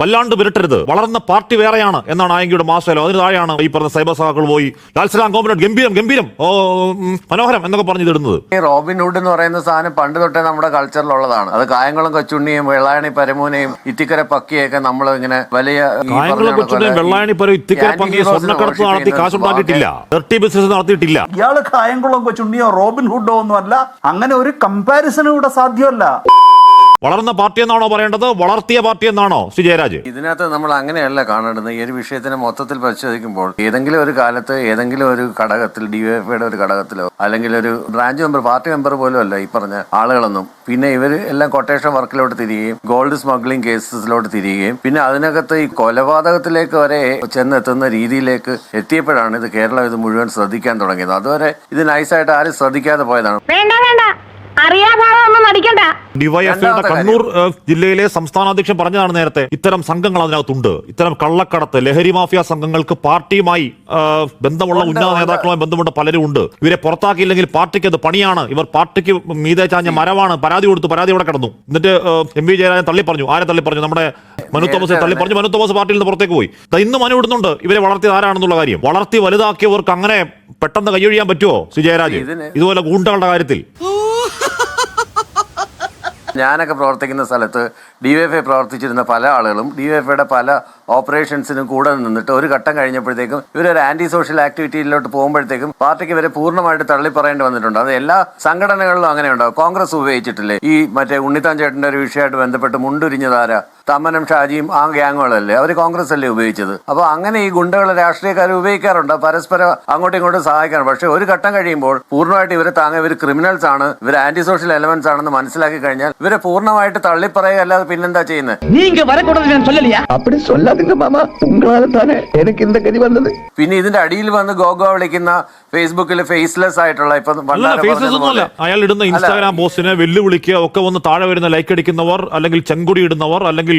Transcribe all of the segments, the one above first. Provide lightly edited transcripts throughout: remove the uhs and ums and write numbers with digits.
വല്ലാണ്ട് വിരട്ടരുത്. വളർന്ന പാർട്ടി വേറെയാണ് എന്നാണ് ആയങ്കിയുടെ മാസ്റ്റലോ. അതിന് താഴെയാണ് ഈ പറഞ്ഞ സൈബർ സഹാക്കൾ പോയി ലാൽസലാം കോമ്പനന്റ് ഗംഭീരം മനോഹരം എന്നൊക്കെ പറഞ്ഞിടുന്നത്. ഈ റോബിൻഹുഡ് എന്ന് പറയുന്ന സാധനം പണ്ട് തൊട്ടേ നമ്മുടെ കൾച്ചറിലുള്ളതാണ്. അത് കായംകുളം കൊച്ചുണ്ണിയും വെള്ളായണി പരമൂനെയും ഇത്തിക്കര പക്കിയൊക്കെ നമ്മൾ ഇങ്ങനെ വലിയ കായംകുളം കൊച്ചുണ്ണിയും വെള്ളായണി പരം ഇത്തിക്കര പക്കിയെ സ്വർണ്ണക്കടത്ത് നടത്തി കാശുണ്ടാക്കിയിട്ടില്ല, ഡർട്ടി ബിസിനസ് നടത്തിയിട്ടില്ല. ഇയാള് കായംകുളം കൊച്ചുണ്ണിയോ റോബിൻഹുഡോ ഒന്നും അല്ല. അങ്ങനെ ഒരു കമ്പാരിസൺ ഇവിടെ സാധ്യമല്ല. വളർന്ന പാർട്ടി എന്നാണോ പറയേണ്ടത്, വളർത്തിയ പാർട്ടി എന്നാണോ ശ്രീ ജയരാജ്? ഇതിനകത്ത് നമ്മൾ അങ്ങനെയല്ല കാണേണ്ടത്. ഈ ഒരു വിഷയത്തിനെ മൊത്തത്തിൽ പരിശോധിക്കുമ്പോൾ ഏതെങ്കിലും ഒരു കാലത്ത് ഏതെങ്കിലും ഒരു ഘടകത്തിൽ ഡിവൈഎഫ്ഐയുടെ ഒരു ഘടകത്തിലോ അല്ലെങ്കിൽ ഒരു ബ്രാഞ്ച് മെമ്പർ പാർട്ടി മെമ്പർ പോലും അല്ല ഈ പറഞ്ഞ ആളുകളൊന്നും. പിന്നെ ഇവർ എല്ലാം കൊട്ടേഷൻ വർക്കിലോട്ട് തിരികുകയും ഗോൾഡ് സ്മഗ്ലിംഗ് കേസസിലോട്ട് തിരികുകയും പിന്നെ അതിനകത്ത് ഈ കൊലപാതകത്തിലേക്ക് വരെ ചെന്നെത്തുന്ന രീതിയിലേക്ക് എത്തിയപ്പോഴാണ് ഇത് കേരളം ഇത് മുഴുവൻ ശ്രദ്ധിക്കാൻ തുടങ്ങിയത്. അതുവരെ ഇത് നൈസായിട്ട് ആരും ശ്രദ്ധിക്കാതെ പോയതാണ്. ഡിവൈഎഫ്ഐയുടെ കണ്ണൂർ ജില്ലയിലെ സംസ്ഥാന അധ്യക്ഷൻ പറഞ്ഞതാണ് നേരത്തെ, ഇത്തരം സംഘങ്ങൾ അതിനകത്തുണ്ട്. ഇത്തരം കള്ളക്കടത്ത് ലഹരി മാഫിയ സംഘങ്ങൾക്ക് പാർട്ടിയുമായി ബന്ധമുള്ള ഉന്നത നേതാക്കളുമായി ബന്ധമുണ്ട് പലരും ഉണ്ട്. ഇവരെ പുറത്താക്കിയില്ലെങ്കിൽ പാർട്ടിക്ക് അത് പണിയാണ്. ഇവർ പാർട്ടിക്ക് മീതെ ചാഞ്ഞ മരമാണ്. പരാതി കൊടുത്തു, പരാതി ഇവിടെ കിടന്നു. എന്നിട്ട് എം വി ജയരാജൻ തള്ളി പറഞ്ഞു. ആരെ തള്ളി പറഞ്ഞു? നമ്മുടെ മനു തോമസ് തള്ളി പറഞ്ഞു. മനു തോമസ് പാർട്ടിയിൽ നിന്ന് പുറത്തേക്ക് പോയി. ഇന്ന് മനു ഇടുന്നുണ്ട് ഇവരെ വളർത്തിയത് ആരാണെന്നുള്ള കാര്യം. വളർത്തി വലുതാക്കിയവർക്ക് അങ്ങനെ പെട്ടെന്ന് കൈയൊഴിയാൻ പറ്റുമോ ശ്രീ ജയരാജ് ഇതുപോലെ ഗൂണ്ടകളുടെ കാര്യത്തിൽ? ഞാനൊക്കെ പ്രവർത്തിക്കുന്ന സ്ഥലത്ത് ഡിവൈഎഫ്ഐ പ്രവർത്തിച്ചിരുന്ന പല ആളുകളും ഡിവൈഎഫ്ഐയുടെ പല ഓപ്പറേഷൻസിനും കൂടെ നിന്നിട്ട് ഒരു ഘട്ടം കഴിഞ്ഞപ്പോഴത്തേക്കും ഇവരൊരു ആന്റി സോഷ്യൽ ആക്ടിവിറ്റിയിലോട്ട് പോകുമ്പോഴത്തേക്കും പാർട്ടിക്ക് ഇവരെ പൂർണ്ണമായിട്ട് തള്ളിപ്പറയേണ്ടി വന്നിട്ടുണ്ട്. അത് എല്ലാ സംഘടനകളിലും അങ്ങനെ ഉണ്ടാവും. കോൺഗ്രസ് ഉപയോഗിച്ചിട്ടില്ലേ ഈ മറ്റേ ഉണ്ണിത്താൻ ചേട്ടന്റെ ഒരു വിഷയമായിട്ട് ബന്ധപ്പെട്ട് മുണ്ടുരിഞ്ഞതാര തമ്മനം ഷാജിയും ആ ഗ്യാങ്ങുകളല്ലേ, അവർ കോൺഗ്രസ് അല്ലേ ഉപയോഗിച്ചത്. അപ്പോൾ അങ്ങനെ ഈ ഗുണ്ടകളെ രാഷ്ട്രീയക്കാർ ഉപയോഗിക്കാറുണ്ട്, പരസ്പരം അങ്ങോട്ടും ഇങ്ങോട്ടും സഹായിക്കാറുണ്ട്. പക്ഷെ ഒരു ഘട്ടം കഴിയുമ്പോൾ പൂർണ്ണമായിട്ട് ഇവരെ ഇവർ ക്രിമിനൽസ് ആണ്, ഇവർ ആന്റി സോഷ്യൽ എലമെന്റ്സ് ആണെന്ന് മനസ്സിലാക്കി കഴിഞ്ഞാൽ ഇവരെ പൂർണ്ണമായിട്ട് തള്ളിപ്പറയുക അല്ലാതെ പിന്നെന്താ ചെയ്യുന്നത്? പിന്നെ ഇതിന്റെ അടിയിൽ വന്ന് ഗോഗോ വിളിക്കുന്ന ഫേസ്ബുക്കിൽ ഫേസ്ലെസ് ആയിട്ടുള്ള അയാൾ ഇടുന്ന ഇൻസ്റ്റാഗ്രാം പോസ്റ്റിനെ വെല്ലുവിളിക്കുക ഒക്കെ വന്ന് താഴെ വരുന്ന ലൈക്ക് അടിക്കുന്നവർ അല്ലെങ്കിൽ ചെങ്കൊടി ഇടുന്നവർ അല്ലെങ്കിൽ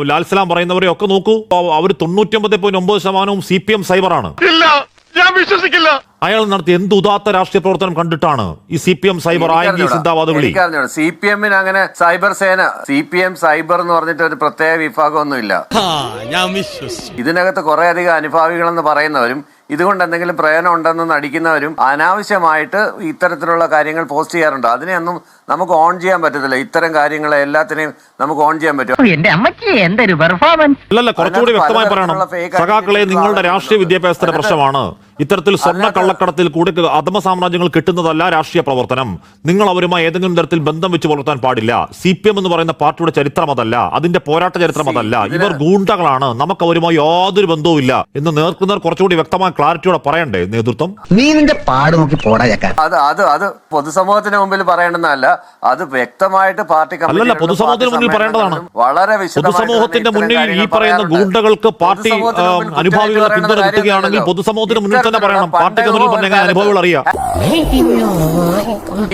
ലാൽസലാം പറയുന്നവരെ ഒക്കെ നോക്കൂ. അവർ 99.9% CPM സൈബറാണ്. ഞാൻ വിശ്വസിക്കില്ല. അയാൾ നടത്തിയ എന്ത് ഉദാത്ത രാഷ്ട്രീയ പ്രവർത്തനം കണ്ടിട്ടാണ് ഈ CPM സൈബർ ആയെങ്കിൽ സിന്ദാബാദ് വിളി? CPM-ന് അങ്ങനെ സൈബർ സേന CPM സൈബർ എന്ന് പറഞ്ഞിട്ട് ഒരു പ്രത്യേക വിഭാഗമൊന്നുമില്ല. ഇതിനകത്ത് കുറെ അധികം അനുഭാവികളെന്ന് പറയുന്നവരും ഇതുകൊണ്ട് എന്തെങ്കിലും പ്രയോജനം ഉണ്ടെന്ന് നടിക്കുന്നവരും അനാവശ്യമായിട്ട് ഇത്തരത്തിലുള്ള കാര്യങ്ങൾ പോസ്റ്റ് ചെയ്യാറുണ്ട്. അതിനെയൊന്നും നമുക്ക് ഓൺ ചെയ്യാൻ പറ്റത്തില്ല. ഇത്തരം കാര്യങ്ങളെ എല്ലാത്തിനെയും നമുക്ക് ഓൺ ചെയ്യാൻ പറ്റും. അല്ലല്ല, കുറച്ചുകൂടി വ്യക്തമായി പറയണം സഖാക്കളെ, നിങ്ങളുടെ രാഷ്ട്രീയ വിദ്യാഭ്യാസത്തിന്റെ പ്രശ്നമാണ്. ഇത്തരത്തിൽ സ്വർണ്ണ കള്ളക്കടത്തിൽ കൂടി അധമ സാമ്രാജ്യങ്ങൾ കിട്ടുന്നതല്ല രാഷ്ട്രീയ പ്രവർത്തനം. നിങ്ങൾ അവരുമായി ഏതെങ്കിലും തരത്തിൽ ബന്ധം വെച്ച് പുലർത്താൻ പാടില്ല. CPM എന്ന് പറയുന്ന പാർട്ടിയുടെ ചരിത്രം അതല്ല, അതിന്റെ പോരാട്ട ചരിത്രം അതല്ല. ഇവർ ഗൂണ്ടകളാണ്, നമുക്ക് അവരുമായി യാതൊരു ബന്ധവും ഇല്ല എന്ന് നേർക്കുന്നവർ കുറച്ചുകൂടി വ്യക്തമായ ക്ലാരിറ്റിയോടെ പറയണ്ടേ നേതൃത്വം? നീ നിന്റെ പാട് നോക്കി പോടാ. അത് പൊതുസമൂഹത്തിന് മുമ്പിൽ പറയേണ്ടതല്ല, അത് വ്യക്തമായിട്ട് പാർട്ടി അല്ലല്ല, പൊതുസമൂഹത്തിന് മുന്നിൽ പറയേണ്ടതാണ്. വളരെ പൊതുസമൂഹത്തിന്റെ മുന്നിൽ ഈ പറയുന്ന ഗൂണ്ടകൾക്ക് പാർട്ടി അനുഭാവികളെ പിന്തുണ കിട്ടുകയാണെങ്കിൽ പൊതുസമൂഹത്തിന് മുന്നിൽ തന്നെ പറയണം. പാർട്ടിക്ക് മുന്നിൽ പറഞ്ഞ അനുഭവങ്ങൾ അറിയാം.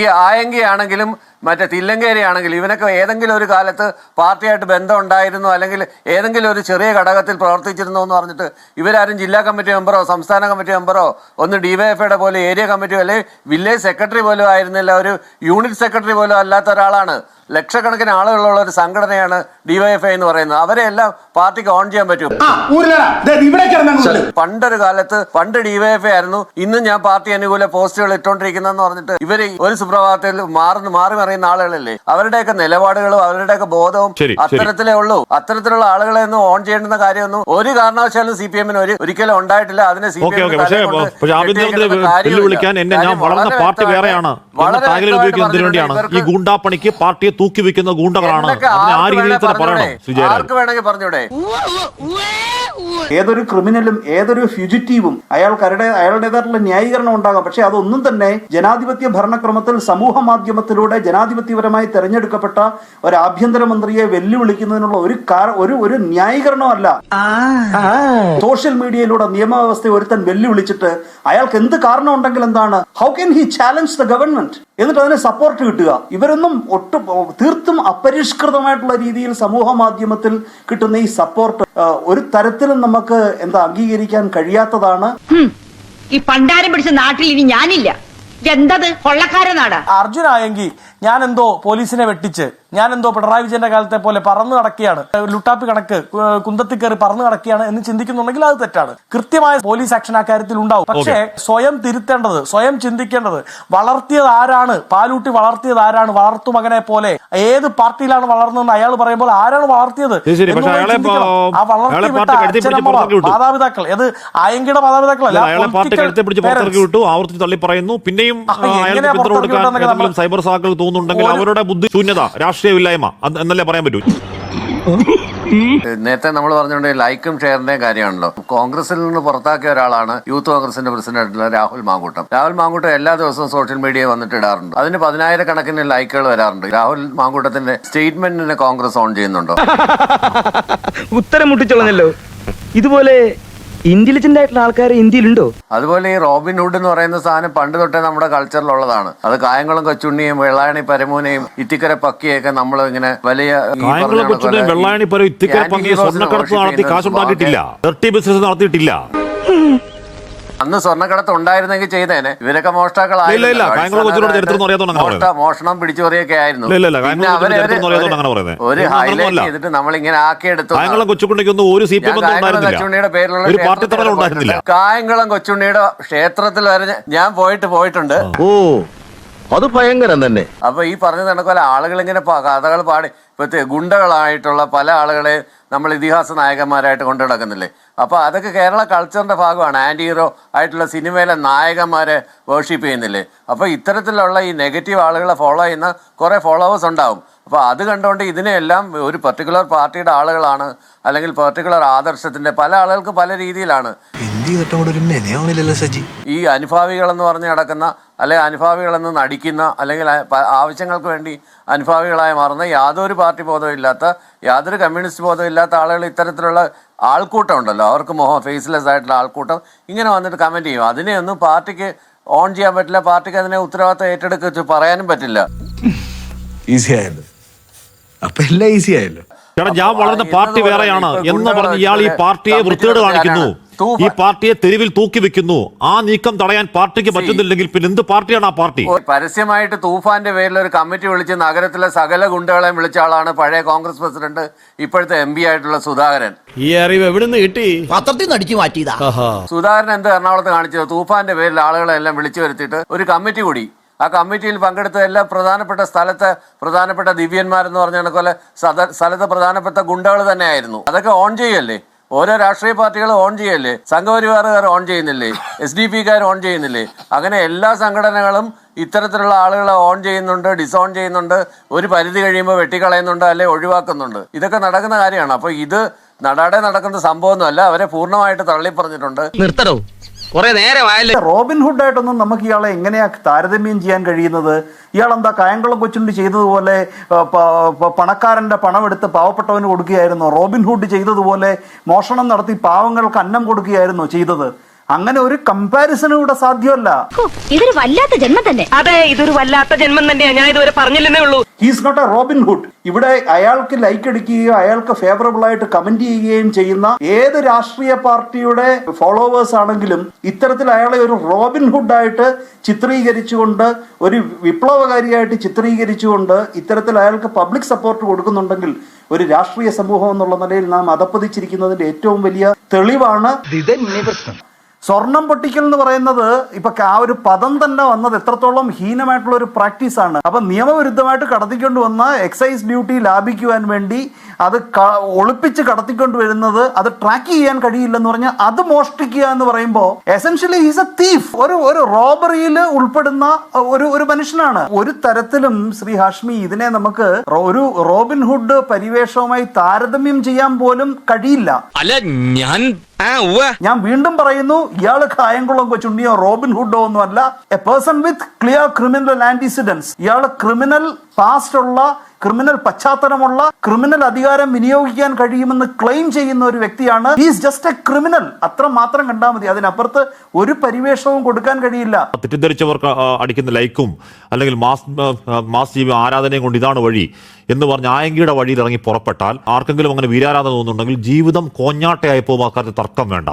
ഈ ആയെങ്കിയാണെങ്കിലും മറ്റേ തില്ലങ്കേരി ആണെങ്കിലും ഇവനൊക്കെ ഏതെങ്കിലും ഒരു കാലത്ത് പാർട്ടിയായിട്ട് ബന്ധം ഉണ്ടായിരുന്നു അല്ലെങ്കിൽ ഏതെങ്കിലും ഒരു ചെറിയ ഘടകത്തിൽ പ്രവർത്തിച്ചിരുന്നു എന്ന് പറഞ്ഞിട്ട് ഇവരാരും ജില്ലാ കമ്മിറ്റി മെമ്പറോ സംസ്ഥാന കമ്മിറ്റി മെമ്പറോ ഒന്ന് ഡിവൈഎഫ്ഐയുടെ പോലെ ഏരിയ കമ്മിറ്റിയോ അല്ലെങ്കിൽ വില്ലേജ് സെക്രട്ടറി പോലും ആയിരുന്നില്ല, ഒരു യൂണിറ്റ് സെക്രട്ടറി പോലും അല്ലാത്ത ഒരാളാണ്. ലക്ഷക്കണക്കിന് ആളുകളുള്ള ഒരു സംഘടനയാണ് ഡിവൈഎഫ്ഐ എന്ന് പറയുന്നത്. അവരെ എല്ലാം പാർട്ടിക്ക് ഓൺ ചെയ്യാൻ പറ്റും. പണ്ടൊരു കാലത്ത് പണ്ട് ഡിവൈഎഫ്ഐ ആയിരുന്നു, ഇന്നും ഞാൻ പാർട്ടി അനുകൂല പോസ്റ്റുകൾ ഇട്ടോണ്ടിരിക്കുന്നതെന്ന് പറഞ്ഞിട്ട് ഇവര് ഒരു സുപ്രഭാതത്തിൽ മാറി മറിയുന്ന ആളുകളല്ലേ. അവരുടെയൊക്കെ നിലപാടുകളും അവരുടെയൊക്കെ ബോധവും അത്തരത്തിലേ ഉള്ളൂ. അത്തരത്തിലുള്ള ആളുകളെ ഒന്നും ഓൺ ചെയ്യേണ്ടുന്ന കാര്യമൊന്നും ഒരു കാരണവശാലും CPM-ന് ഒരിക്കലും ഉണ്ടായിട്ടില്ല. അതിനെ ഈ ഗൂണ്ടാപ്പണിക്ക് പാർട്ടിയെ തൂക്കി വെക്കുന്ന ഗൂണ്ടകളാണ്. ആർക്ക് വേണമെങ്കിൽ പറഞ്ഞൂടെ? ഏതൊരു ക്രിമിനലും ഏതൊരു ഫ്യൂജിറ്റീവും അയാളുടേതായിട്ടുള്ള ന്യായീകരണം ഉണ്ടാകാം. പക്ഷെ അതൊന്നും തന്നെ ജനാധിപത്യ ഭരണക്രമത്തിൽ സമൂഹ മാധ്യമത്തിലൂടെ ജനാധിപത്യപരമായി തെരഞ്ഞെടുക്കപ്പെട്ട ഒരു ആഭ്യന്തരമന്ത്രിയെ വെല്ലുവിളിക്കുന്നതിനുള്ള ഒരു ന്യായീകരണമല്ല. സോഷ്യൽ മീഡിയയിലൂടെ നിയമവ്യവസ്ഥയെ ഒരുത്തൻ വെല്ലുവിളിച്ചിട്ട് അയാൾക്ക് എന്ത് കാരണം ഉണ്ടെങ്കിൽ എന്താണ്? How can he challenge the government? എന്നിട്ട് അതിന് സപ്പോർട്ട് കിട്ടുക. ഇവരൊന്നും തീർത്തും അപരിഷ്കൃതമായിട്ടുള്ള രീതിയിൽ സമൂഹ മാധ്യമത്തിൽ കിട്ടുന്ന ഈ സപ്പോർട്ട് ഒരു തരത്തിലും നമുക്ക് അംഗീകരിക്കാൻ കഴിയാത്തതാണ്. ഈ പണ്ടാരം പിടിച്ച നാട്ടിൽ ഇനി ഞാനില്ല. എന്തത് കൊള്ളക്കാര നാടാ? അർജുനായെങ്കിൽ ഞാൻ എന്തോ പോലീസിനെ വെട്ടിച്ച്, ഞാൻ എന്തോ പിണറായി വിജയന്റെ കാലത്തെ പോലെ പറന്നു നടക്കുകയാണ്, ലുട്ടാപ്പി കണക്ക് കുന്തത്തിൽ കയറി പറന്നു നടക്കുകയാണ് എന്ന് ചിന്തിക്കുന്നുണ്ടെങ്കിൽ അത് തെറ്റാണ്. കൃത്യമായ പോലീസ് ആക്ഷൻ ആ കാര്യത്തിൽ ഉണ്ടാവും. പക്ഷേ സ്വയം തിരുത്തേണ്ടത്, സ്വയം ചിന്തിക്കേണ്ടത്, വളർത്തിയത് ആരാണ്, പാലൂട്ടി വളർത്തിയത് ആരാണ്, വളർത്തുമകനെ പോലെ ഏത് പാർട്ടിയിലാണ് വളർന്നതെന്ന് അയാൾ പറയുമ്പോൾ ആരാണ് വളർത്തിയത്, ആ വളർത്തിവിട്ട അച്ഛനമ്മമാർ, മാതാപിതാക്കൾ, ഏത് ആയെങ്കിയുടെ മാതാപിതാക്കളല്ല, ആവർത്തിച്ച് തള്ളി പറയുന്നു. പിന്നെയും സൈബർ സാക്കൾ തോന്നുന്നുണ്ടെങ്കിൽ അവരുടെ ബുദ്ധി ശൂന്യത, രാഷ്ട്രീയമില്ലായ്മ എന്നല്ലേ പറയാൻ പറ്റൂ. നേരത്തെ നമ്മൾ പറഞ്ഞുകൊണ്ട് ലൈക്കും ഷെയറിന്റെയും കാര്യമാണല്ലോ. കോൺഗ്രസിൽ നിന്ന് പുറത്താക്കിയ ഒരാളാണ് യൂത്ത് കോൺഗ്രസിന്റെ പ്രസിഡന്റ് രാഹുൽ മാങ്കൂട്ടം. രാഹുൽ മാങ്കൂട്ടം എല്ലാ ദിവസവും സോഷ്യൽ മീഡിയയിൽ വന്നിട്ട് ഇടാറുണ്ട്. അതിന് 10,000 ലൈക്കുകൾ വരാറുണ്ട്. രാഹുൽ മാങ്കൂട്ടത്തിന്റെ സ്റ്റേറ്റ്മെന്റിനെ കോൺഗ്രസ് ഓൺ ചെയ്യുന്നുണ്ടോ? ഉത്തരം മുട്ടിച്ചോളഞ്ഞല്ലോ. ഇതുപോലെ ഇന്റലിജന്റ് ആയിട്ടുള്ള ആൾക്കാർ ഇന്ത്യയിലുണ്ടോ? അതുപോലെ ഈ റോബിൻ ഹുഡ് എന്ന് പറയുന്ന സാധനം പണ്ട് തൊട്ടേ നമ്മുടെ കൾച്ചറിലുള്ളതാണ്. അത് കായംകുളം കൊച്ചുണ്ണിയും വെള്ളായണി പരമൂനെയും ഇത്തിക്കര പക്കിയൊക്കെ നമ്മൾ ഇങ്ങനെ വലിയ വെള്ളായണി പരം ഇത്തിക്കര പക്കിയെ സ്വർണ്ണക്കടത്ത് നടത്തി കാശുണ്ടാക്കിയിട്ടില്ല, ഡർട്ടി ബിസിനസ് നടത്തിയിട്ടില്ല. അന്ന് സ്വർണ്ണക്കടത്ത് ഉണ്ടായിരുന്നെങ്കിൽ ചെയ്തേനെ. ഇവരൊക്കെ മോഷണം പിടിച്ചുപറിയൊക്കെ ആയിരുന്നു. ഒരു ഹൈലൈറ്റ് ചെയ്തിട്ട് നമ്മളിങ്ങനെ ആക്കിയെടുത്തു. കൊച്ചുണ്ണിയുടെ പേരിലുള്ള കായംകുളം കൊച്ചുണ്ണിയുടെ ക്ഷേത്രത്തിൽ വരെ ഞാൻ പോയിട്ടുണ്ട്. ഓ, അത് ഭയങ്കരം തന്നെ. അപ്പൊ ഈ പറഞ്ഞ കണക്കല്ല ആളുകൾ ഇങ്ങനെ കഥകൾ പാടി ഇപ്പത്തെ ഗുണ്ടകളായിട്ടുള്ള പല ആളുകളെ നമ്മൾ ഇതിഹാസ നായകന്മാരായിട്ട് കൊണ്ടു നടക്കുന്നില്ലേ. അപ്പൊ അതൊക്കെ കേരള കൾച്ചറിന്റെ ഭാഗമാണ്. ആന്റി ഹീറോ ആയിട്ടുള്ള സിനിമയിലെ നായകന്മാരെ വേർഷിപ്പ് ചെയ്യുന്നില്ലേ. അപ്പൊ ഇത്തരത്തിലുള്ള ഈ നെഗറ്റീവ് ആളുകളെ ഫോളോ ചെയ്യുന്ന കുറെ ഫോളോവേഴ്സ് ഉണ്ടാവും. അപ്പൊ അത് കണ്ടുകൊണ്ട് ഇതിനെല്ലാം ഒരു പെർട്ടിക്കുലർ പാർട്ടിയുടെ ആളുകളാണ്, അല്ലെങ്കിൽ പെർട്ടിക്കുലർ ആദർശത്തിന്റെ പല ആളുകൾക്ക് പല രീതിയിലാണ്. ഈ അനുഭാവികളെന്ന് പറഞ്ഞ് നടക്കുന്ന, അല്ലെങ്കിൽ അനുഭാവികളെന്ന് നടിക്കുന്ന, അല്ലെങ്കിൽ ആവശ്യങ്ങൾക്ക് വേണ്ടി അനുഭാവികളായി മാറുന്ന യാതൊരു പാർട്ടി ബോധവും ഇല്ലാത്ത, യാതൊരു കമ്മ്യൂണിസ്റ്റ് ബോധവും ഇല്ലാത്ത ആളുകൾ ഇത്തരത്തിലുള്ള ആൾക്കൂട്ടം ഉണ്ടല്ലോ, അവർക്ക് ഫേസ്ലെസ് ആയിട്ടുള്ള ആൾക്കൂട്ടം ഇങ്ങനെ വന്നിട്ട് കമന്റ് ചെയ്യും. അതിനെയൊന്നും പാർട്ടിക്ക് ഓൺ ചെയ്യാൻ പറ്റില്ല, പാർട്ടിക്ക് അതിനെ ഉത്തരവാദിത്തം ഏറ്റെടുക്കുക പറയാനും പറ്റില്ല. ഈസി ആയല്ലോ, അപ്പൊ എല്ലാം ഈസി ആയല്ലോ. ഞാൻ വളർന്ന പാർട്ടി വേറെയാണ് എന്ന് പറഞ്ഞ് ഇയാൾ ഈ പാർട്ടിയെ വൃത്തികേട് കാണിക്കുന്നു, ഈ പാർട്ടിയെ തെരുവിൽ തൂക്കി വെക്കുന്നു. ആ നീക്കം തടയാൻ പാർട്ടിക്ക് പറ്റുന്നില്ലെങ്കിൽ പിന്നെ എന്ത് പാർട്ടിയാണ് ആ പാർട്ടി? പരസ്യമായിട്ട് തൂഫാന്റെ പേരിൽ ഒരു കമ്മിറ്റി വിളിച്ച് നഗരത്തിലെ സകല ഗുണ്ടകളെയും വിളിച്ച ആളാണ് പഴയ കോൺഗ്രസ് പ്രസിഡന്റ്, ഇപ്പോഴത്തെ MP ആയിട്ടുള്ള സുധാകരൻ. ഈ അറിവ് എവിടെ നിന്ന് കിട്ടി? പത്രത്തിൽ നിന്ന് അടിച്ചു മാറ്റിയതാ. സുധാകരൻ എന്ത് എറണാകുളത്ത് കാണിച്ചത്? തൂഫാന്റെ പേരിൽ ആളുകളെല്ലാം വിളിച്ചു വരുത്തിയിട്ട് ഒരു കമ്മിറ്റി കൂടി. ആ കമ്മിറ്റിയിൽ പങ്കെടുത്ത എല്ലാ പ്രധാനപ്പെട്ട സ്ഥലത്തെ പ്രധാനപ്പെട്ട ദിവ്യന്മാരെന്ന് പറഞ്ഞ പോലെ സ്ഥലത്തെ പ്രധാനപ്പെട്ട ഗുണ്ടകൾ തന്നെയായിരുന്നു. അതൊക്കെ ഓൺ ചെയ്യല്ലേ? ഓരോ രാഷ്ട്രീയ പാർട്ടികൾ ഓൺ ചെയ്യല്ലേ? സംഘപരിവാറുകാർ ഓൺ ചെയ്യുന്നില്ലേ? SDP-കാർ ഓൺ ചെയ്യുന്നില്ലേ? അങ്ങനെ എല്ലാ സംഘടനകളും ഇത്തരത്തിലുള്ള ആളുകളെ ഓൺ ചെയ്യുന്നുണ്ട്, ഡിസോൺ ചെയ്യുന്നുണ്ട്, ഒരു പരിധി കഴിയുമ്പോൾ വെട്ടിക്കളയുന്നുണ്ട്, അല്ലെ ഒഴിവാക്കുന്നുണ്ട്. ഇതൊക്കെ നടക്കുന്ന കാര്യമാണ്. അപ്പൊ ഇത് നടാടെ നടക്കുന്ന സംഭവമൊന്നുമല്ല. അവരെ പൂർണ്ണമായിട്ട് തള്ളിപ്പറഞ്ഞിട്ടുണ്ട്. നിർത്തണോ, കുറെ നേരമായല്ലോ. റോബിൻ ഹുഡായിട്ടൊന്നും നമുക്ക് ഇയാളെ എങ്ങനെയാ താരതമ്യം ചെയ്യാൻ കഴിയുന്നത്? ഇയാൾ എന്താ കായംകുളം കൊച്ചുണ്ടി ചെയ്തതുപോലെ പണക്കാരന്റെ പണമെടുത്ത് പാവപ്പെട്ടവന് കൊടുക്കുകയായിരുന്നോ? റോബിൻ ഹുഡ് ചെയ്തതുപോലെ മോഷണം നടത്തി പാവങ്ങൾക്ക് അന്നം കൊടുക്കുകയായിരുന്നോ ചെയ്തത്? അങ്ങനെ ഒരു കമ്പാരിസണും ഇവിടെ സാധ്യമല്ല. ഇതൊരു വല്ലാത്ത ജന്മം തന്നെ. അതെ, ഇതൊരു വല്ലാത്ത ജന്മം തന്നെയാ. ഞാൻ ഇതുവരെ പറഞ്ഞില്ലെന്നേ ഉള്ളൂ. He's not a Robin Hood. ഇവിടെ അയാൾക്ക് ലൈക്ക് അടിക്കുകയോ അയാൾക്ക് ഫേവറബിൾ ആയിട്ട് കമന്റ് ചെയ്യുകയും ചെയ്യുന്ന ഏത് രാഷ്ട്രീയ പാർട്ടിയുടെ ഫോളോവേഴ്സ് ആണെങ്കിലും ഇത്തരത്തിൽ അയാളെ ഒരു റോബിൻ ഹുഡായിട്ട് ചിത്രീകരിച്ചുകൊണ്ട്, ഒരു വിപ്ലവകാരിയായിട്ട് ചിത്രീകരിച്ചുകൊണ്ട് ഇത്തരത്തിൽ അയാൾക്ക് പബ്ലിക് സപ്പോർട്ട് കൊടുക്കുന്നുണ്ടെങ്കിൽ ഒരു രാഷ്ട്രീയ സമൂഹം എന്നുള്ള നിലയിൽ നാം അധപ്പതിച്ചിരിക്കുന്നതിന്റെ ഏറ്റവും വലിയ തെളിവാണ്. സ്വർണം പൊട്ടിക്കൽ എന്ന് പറയുന്നത് ഇപ്പൊ ആ ഒരു പദം തന്നെ വന്നത് എത്രത്തോളം ഹീനമായിട്ടുള്ള ഒരു പ്രാക്ടീസാണ്. അപ്പൊ നിയമവിരുദ്ധമായിട്ട് കടത്തിക്കൊണ്ട് വന്ന എക്സൈസ് ഡ്യൂട്ടി ലാഭിക്കുവാൻ വേണ്ടി അത് ഒളിപ്പിച്ച് കടത്തിക്കൊണ്ട് വരുന്നത്, അത് ട്രാക്ക് ചെയ്യാൻ കഴിയില്ലെന്ന് പറഞ്ഞാൽ അത് മോഷ്ടിക്കുക എന്ന് പറയുമ്പോൾ എസെൻഷ്യലി ഹീസ് എ തീഫ്. ഒരു റോബറിയിൽ ഉൾപ്പെടുന്ന ഒരു മനുഷ്യനാണ്. ഒരു തരത്തിലും ശ്രീ ഹാഷ്മി ഇതിനെ നമുക്ക് ഒരു റോബിൻ ഹുഡ് പരിവേഷവുമായി താരതമ്യം ചെയ്യാൻ പോലും കഴിയില്ല. അല്ല, ഞാൻ വീണ്ടും പറയുന്നു, ഇയാള് കായംകുളം കൊച്ചുണ്ണിയോ റോബിൻ ഹുഡോ ഒന്നും അല്ല. A person with clear criminal antecedents. ഇയാള് ക്രിമിനൽ പാസ്റ്റ് ഉള്ള, ക്രിമിനൽ പശ്ചാത്തലമുള്ള, ക്രിമിനൽ അധികാരം വിനിയോഗിക്കാൻ കഴിയുമെന്ന് ക്ലെയിം ചെയ്യുന്ന ഒരു വ്യക്തിയാണ്. He's just A criminal. അത്ര മാത്രം കണ്ടാൽ മതി. അതിനപ്പുറത്ത് ഒരു പരിവേഷവും കൊടുക്കാൻ കഴിയില്ല. തെറ്റിദ്ധരിച്ചവർക്ക് അടിക്കുന്ന ലൈക്കും അല്ലെങ്കിൽ മാസ് ജീവി ആരാധനയും കൊണ്ട് ഇതാണ് വഴി എന്ന് പറഞ്ഞ് ആയങ്കിയുടെ വഴിയിൽ ഇറങ്ങി പുറപ്പെട്ടാൽ ആർക്കെങ്കിലും അങ്ങനെ വീരാരാധന തോന്നുന്നുണ്ടെങ്കിൽ ജീവിതം കോഞ്ഞാട്ടയായി പോകും. അക്കാര്യത്തിൽ തർക്കം വേണ്ട.